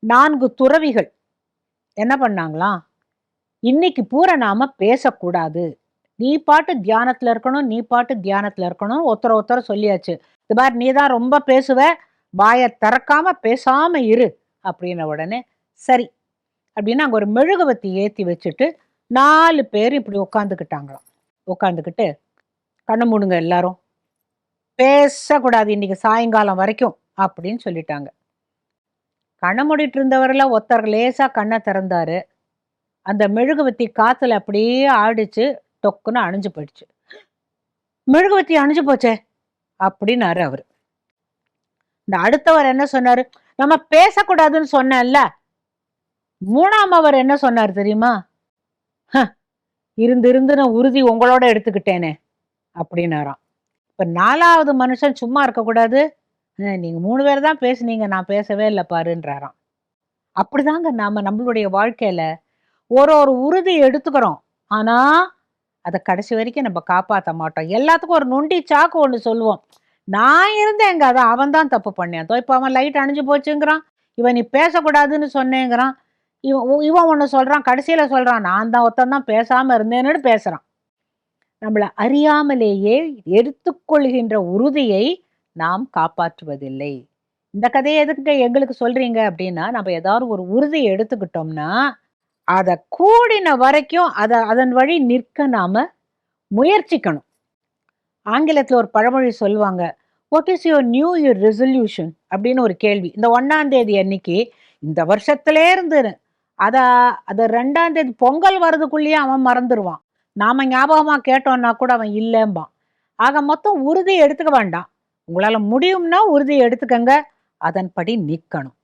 4 துறவிகள் என்ன பண்ணாங்களாம், இன்னைக்கு பூரா நாம பேசக்கூடாது. நீ பாட்டு தியானத்துல இருக்கணும், நீ பாட்டு தியானத்துல இருக்கணும். ஒருத்தர சொல்லியாச்சு. இது பார் நீ தான் ரொம்ப பேசுவ, வாய திறக்காம பேசாம இரு அப்படின்ன உடனே, சரி அப்படின்னு அங்க ஒரு மெழுகுவத்தி ஏத்தி வச்சுட்டு 4 பேர் இப்படி உட்காந்துக்கிட்டாங்களாம். உட்காந்துக்கிட்டு, கண்ண மூடுங்க எல்லாரும். பேசக்கூடாது இன்னைக்கு சாயங்காலம் வரைக்கும் அப்படின்னு சொல்லிட்டாங்க. கண்ண மூடிட்டு இருந்தவர்ல ஒருத்தர் லேசா கண்ண திறந்தாரு. அந்த மெழுகுவத்தி காத்துல அப்படியே ஆடிச்சு, டொக்குன்னு அணைஞ்சு போயிடுச்சு. மெழுகுவத்தி அணைஞ்சு போச்சே அப்படின்னாரு அவரு. இந்த அடுத்தவர் என்ன சொன்னாரு, நம்ம பேசக்கூடாதுன்னு சொன்னேன்ல. 3ஆம் அவர் என்ன சொன்னார் தெரியுமா, இருந்து இருந்து நான் உறுதி உங்களோட எடுத்துக்கிட்டேனே அப்படின்னாராம். இப்ப 4வது மனுஷன் சும்மா இருக்கக்கூடாது, நீங்க 3 பேர் தான் பேசுனீங்க, நான் பேசவே இல்லை பாருன்றாராம். அப்படிதாங்க நாம நம்மளுடைய வாழ்க்கையில ஒரு ஒரு உறுதி எடுத்துக்கிறோம். ஆனா அதை கடைசி வரைக்கும் நம்ம காப்பாற்ற மாட்டோம். எல்லாத்துக்கும் ஒரு நொண்டி சாக்கு ஒண்ணு சொல்லுவோம். நான் இருந்தேங்க, அதான் அவன் தான் தப்பு பண்ணேன். இப்போ அவன் லைட் அணிஞ்சு போச்சுங்கிறான், இவன் நீ பேசக்கூடாதுன்னு சொன்னேங்கிறான், இவன் ஒண்ணு சொல்றான், கடைசியில சொல்றான் நான் தான் ஒருத்தன் தான் பேசாம இருந்தேன்னு பேசுறான். நம்மளை அறியாமலேயே எடுத்துக்கொள்கின்ற உறுதியை நாம் காப்பாற்றுவதில்லை. இந்த கதையை எதுக்கு எங்களுக்கு சொல்றீங்க அப்படின்னா, நம்ம ஏதாவது ஒரு உறுதியை எடுத்துக்கிட்டோம்னா அதை கூடின வரைக்கும் அதன் வழி நிற்க நாம முயற்சிக்கணும். ஆங்கிலத்துல ஒரு பழமொழி சொல்லுவாங்க, what is your new year resolution அப்படின்னு ஒரு கேள்வி. இந்த 1ஆம் தேதி அன்னைக்கு இந்த வருஷத்திலே இருந்து அதை 2ஆம் தேதி பொங்கல் வர்றதுக்குள்ளேயே அவன் மறந்துடுவான். நாம ஞாபகமா கேட்டோம்னா கூட அவன் இல்லைம்பான். ஆக மொத்தம் உறுதியை எடுத்துக்க வேண்டாம். உங்களால முடியும்னா உறுதியை எடுத்துக்கங்க, அதன்படி நிற்கணும்.